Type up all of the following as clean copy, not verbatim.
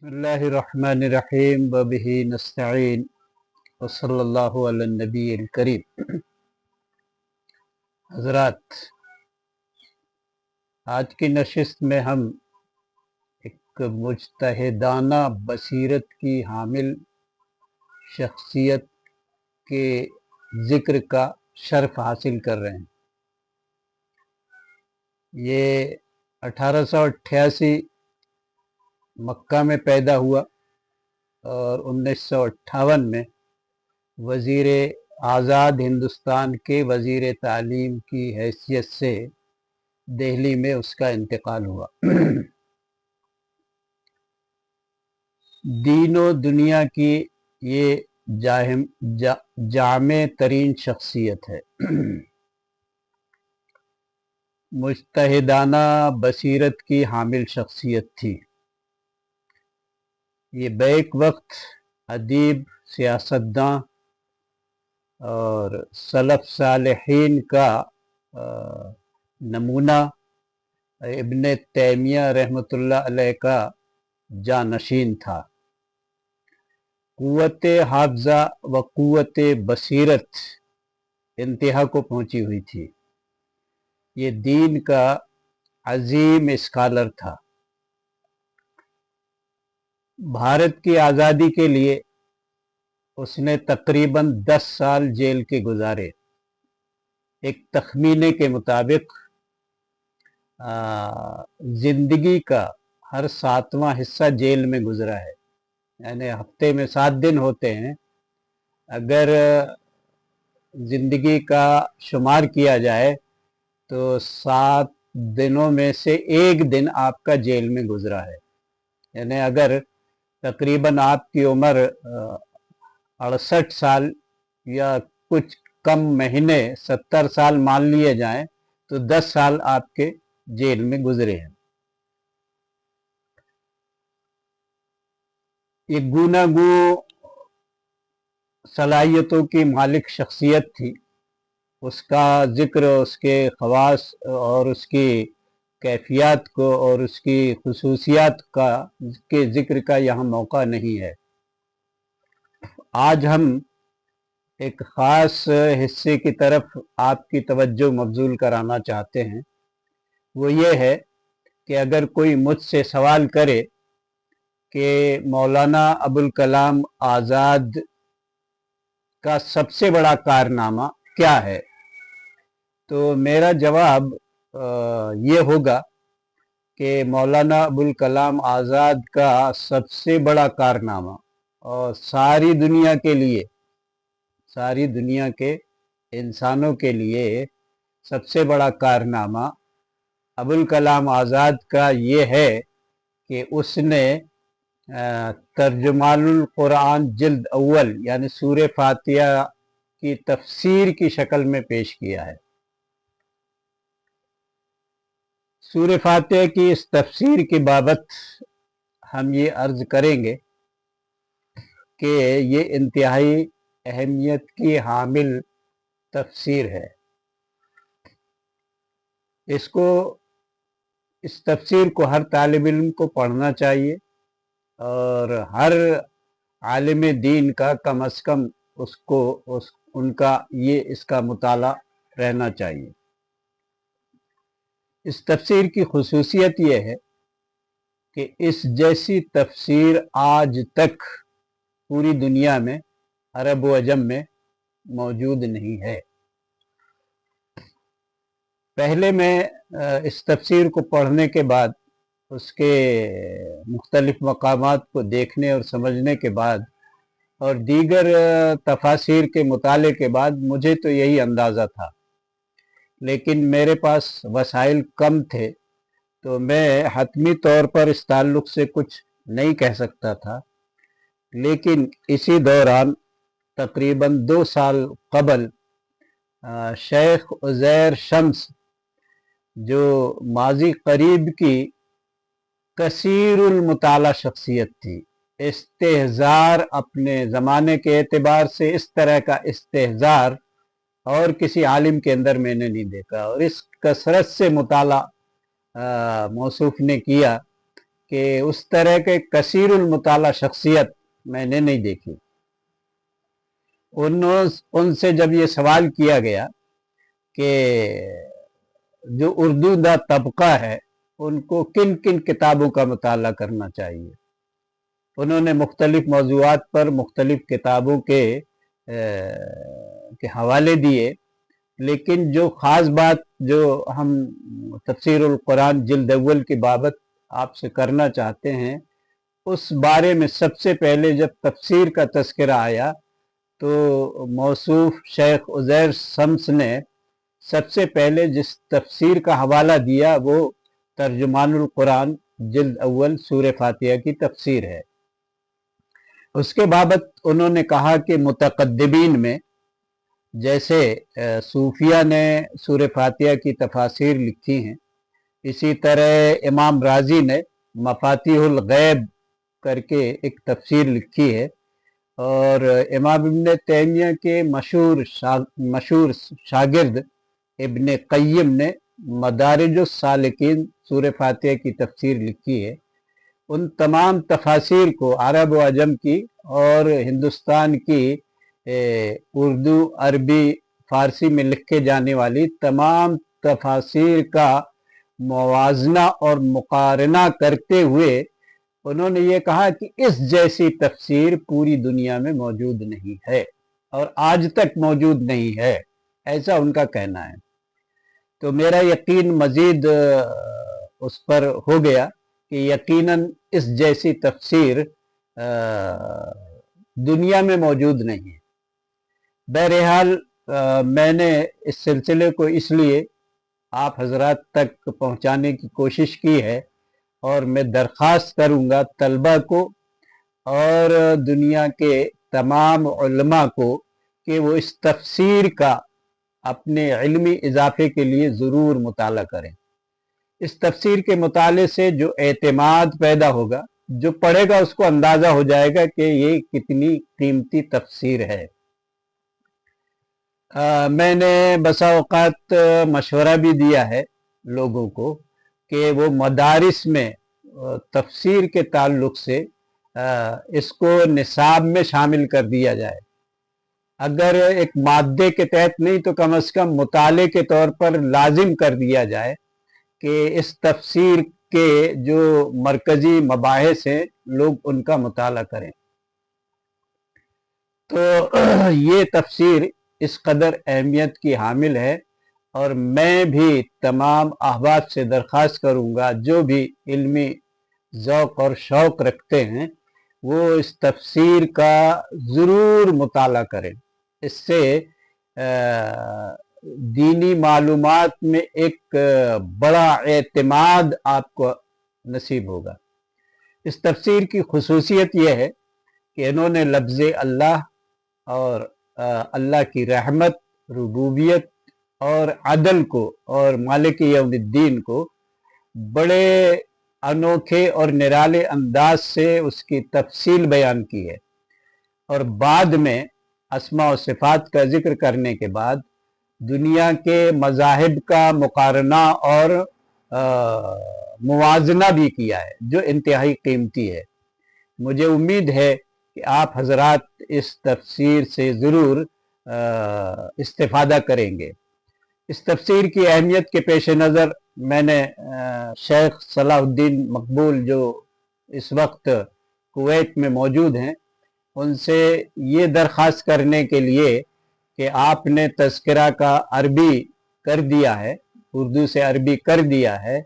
बिस्मिल्लाहिर्रहमानिर्रहीम वबिही नस्तईन वसल्लल्लाहु अला नबील करीम। हज़रात, आज की नशिस्त में हम एक मुज्तहिदाना बसीरत की हामिल शख्सियत के ज़िक्र का शर्फ हासिल कर रहे हैं। ये 1888 मक्का में पैदा हुआ और 1958 में वज़ीर आज़ाद हिंदुस्तान के वज़ीर तालीम की हैसियत से दिल्ली में उसका इंतकाल हुआ। दीनो दुनिया की ये जामे तरीन शख्सियत है। मुज्तहिदाना बसीरत की हामिल शख्सियत थी। ये बैक वक्त अदीब, सियासतदां और सलफ सालेहीन का नमूना इब्न तैमिया रहमतुल्लाह अलैह का जानशीन था। कुव्वत हाफ़ज़ा व कुव्वत बसीरत इंतहा को पहुंची हुई थी। ये दीन का अजीम स्कॉलर था। भारत की आज़ादी के लिए उसने तकरीबन 10 साल जेल के गुजारे। एक तखमीने के मुताबिक जिंदगी का हर 7वां हिस्सा जेल में गुजरा है। यानी हफ्ते में 7 दिन होते हैं, अगर जिंदगी का शुमार किया जाए तो 7 दिनों में से एक दिन आपका जेल में गुजरा है। यानी अगर तकरीबन आपकी उम्र 68 साल या कुछ कम महीने 70 साल मान लिए जाएं तो 10 साल आपके जेल में गुजरे हैं। ये गूनागू सलाहियतों की मालिक शख्सियत थी। उसका जिक्र, उसके खवास और उसकी कैफियत को और उसकी खुसूसियात का के जिक्र का यहाँ मौका नहीं है। आज हम एक ख़ास हिस्से की तरफ आपकी तवज्जो मबजूल कराना चाहते हैं। वो ये है कि अगर कोई मुझसे सवाल करे कि मौलाना अबुल कलाम आज़ाद का सबसे बड़ा कारनामा क्या है, तो मेरा जवाब ये होगा कि मौलाना अबुल कलाम आज़ाद का सबसे बड़ा कारनामा और सारी दुनिया के इंसानों के लिए सबसे बड़ा कारनामा अबुल कलाम आज़ाद का ये है कि उसने तर्जुमानुल कुरान जिल्द अव्वल यानी सूरे फातिहा की तफसीर की शक्ल में पेश किया है। सूरे फातिहा की इस तफसीर की बाबत हम ये अर्ज करेंगे कि ये इंतहाई अहमियत की हामिल तफसीर है। इस तफसीर को हर तालिब इल्म को पढ़ना चाहिए और हर आलिम दीन का कम अज़ कम उनका इसका मुताला रहना चाहिए। इस तफसीर की खुसूसियत ये है कि इस जैसी तफसीर आज तक पूरी दुनिया में अरब व अजम में मौजूद नहीं है। पहले मैं इस तफसीर को पढ़ने के बाद, उसके मुख्तलिफ मकामात को देखने और समझने के बाद और दीगर तफासिर के मुताले के बाद मुझे तो यही अंदाज़ा था, लेकिन मेरे पास वसाइल कम थे तो मैं हतमी तौर पर इस ताल्लुक़ से कुछ नहीं कह सकता था। लेकिन इसी दौरान तकरीबन 2 साल कबल शेख उज़ैर शम्स, जो माजी करीब की कसीरुल मुताला शख्सियत थी, इस्तेहज़ार अपने ज़माने के एतबार से इस तरह का इस्तेहज़ार और किसी आलिम के अंदर मैंने नहीं देखा। और इस कसरत से मुताला मौसूफ ने किया कि उस तरह के कसीरुल मुताला शख्सियत मैंने नहीं देखी। उनसे जब ये सवाल किया गया कि जो उर्दू दा तबका है उनको किन किन किताबों का मुताला करना चाहिए, उन्होंने मुख्तलिफ मौज़ूआत पर मुख्तलिफ किताबों के हवाले दिए। लेकिन जो ख़ास बात जो हम तफसीरुल कुरान जिल्द अव्वल की बाबत आपसे करना चाहते हैं, उस बारे में सबसे पहले जब तफसीर का तज़किरा आया तो मौसूफ शेख उज़ैर शम्स ने सबसे पहले जिस तफसीर का हवाला दिया वो तर्जुमानुल कुरान जिल्द अव्वल सूरह फातिहा की तफसीर है। उसके बाबत उन्होंने कहा कि मुतक़द्दिमीन में जैसे सूफिया ने सूरह फातिहा की तफासिर लिखी हैं, इसी तरह इमाम राजी ने मफातिहुल गैब करके एक तफसीर लिखी है, और इमाम इब्न तैमिया के मशहूर शागिर्द इब्न क़य्यिम ने मदारिजुस सालिकीन सूरह फातिहा की तफसीर लिखी है। उन तमाम तफासिर को अरब व अजम की और हिंदुस्तान की उर्दू, अरबी, फ़ारसी में लिखे जाने वाली तमाम तफासिर का मुवाज़ना और मुक़ारना करते हुए उन्होंने ये कहा कि इस जैसी तफसीर पूरी दुनिया में मौजूद नहीं है और आज तक मौजूद नहीं है, ऐसा उनका कहना है। तो मेरा यकीन मज़ीद उस पर हो गया कि यकीनन इस जैसी तफसीर दुनिया में मौजूद नहीं है। बहरहाल मैंने इस सिलसिले को इसलिए आप हजरात तक पहुंचाने की कोशिश की है, और मैं दरख्वास्त करूंगा तलबा को और दुनिया के तमाम उलमा को कि वो इस तफसीर का अपने इल्मी इजाफे के लिए ज़रूर मुताला करें। इस तफसीर के मुताले से जो एतमाद पैदा होगा, जो पढ़ेगा उसको अंदाज़ा हो जाएगा कि ये कितनी कीमती तफसीर है। मैंने बसा औक़ात मशवरा भी दिया है लोगों को कि वो मदारिस में तफसीर के ताल्लुक़ से इसको निसाब में शामिल कर दिया जाए। अगर एक मादे के तहत नहीं तो कम अज़ कम मुताले के तौर पर लाजिम कर दिया जाए कि इस तफसीर के जो मरकज़ी मबाहिस हैं लोग उनका मुताला करें। तो ये तफसीर इस कदर अहमियत की हामिल है, और मैं भी तमाम अहबाब से दरख्वास्त करूँगा जो भी इल्मी ज़ौक़ और शौक़ रखते हैं वो इस तफसीर का ज़रूर मुताला करें। इससे दीनी मालूमात में एक बड़ा एतमाद आपको नसीब होगा। इस तफसीर की खुसूसियत यह है कि इन्होंने लफ्ज़ अल्लाह और अल्लाह की रहमत, रुबूबियत और अदल को और मालिक यौमिद्दीन को बड़े अनोखे और निराले अंदाज से उसकी तफसील बयान की है, और बाद में अस्मा और सिफ़ात का जिक्र करने के बाद दुनिया के मज़ाहिब का मुक़ारना और मुवाज़ना भी किया है जो इंतहाई कीमती है। मुझे उम्मीद है कि आप हजरात इस तफसीर से ज़रूर इस्तिफ़ादा करेंगे। इस तफसीर की अहमियत के पेश नज़र मैंने शेख सलाहुद्दीन मकबूल जो इस वक्त कुवैत में मौजूद हैं उनसे ये दरख्वास्त करने के लिए कि आपने तज़किरा का अरबी कर दिया है, उर्दू से अरबी कर दिया है,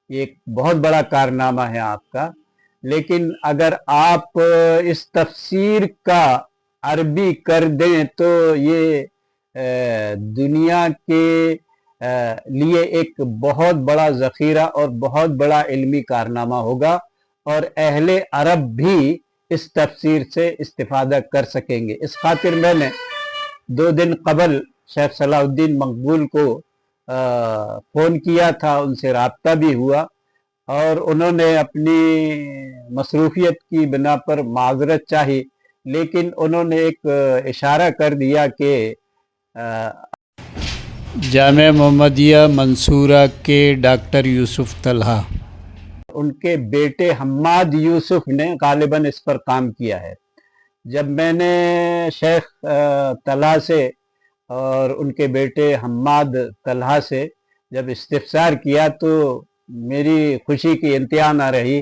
ये एक बहुत बड़ा कारनामा है आपका, लेकिन अगर आप इस तफसीर का अरबी कर दें तो ये दुनिया के लिए एक बहुत बड़ा ज़ख़ीरा और बहुत बड़ा इल्मी कारनामा होगा, और अहले अरब भी इस तफसीर से इस्तिफ़ादा कर सकेंगे। इस खातिर मैंने 2 दिन कबल शेख सलाहुद्दीन मकबूल को फ़ोन किया था, उनसे राब्ता भी हुआ, और उन्होंने अपनी मसरूफ़ियत की बिना पर माज़रत चाही, लेकिन उन्होंने एक इशारा कर दिया कि जामिया मोहम्मदिया मंसूरा के डॉक्टर यूसुफ तलहा ان کے بیٹے حماد یوسف نے غالباً اس پر کام کیا ہے۔ جب میں نے شیخ طلحہ سے اور ان کے بیٹے حماد طلحہ سے جب استفسار کیا تو میری خوشی کی انتہا نہ رہی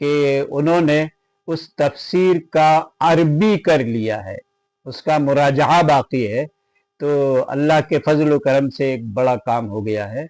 کہ انہوں نے اس تفسیر کا عربی کر لیا ہے، اس کا مراجعہ باقی ہے۔ تو اللہ کے فضل و کرم سے ایک بڑا کام ہو گیا ہے۔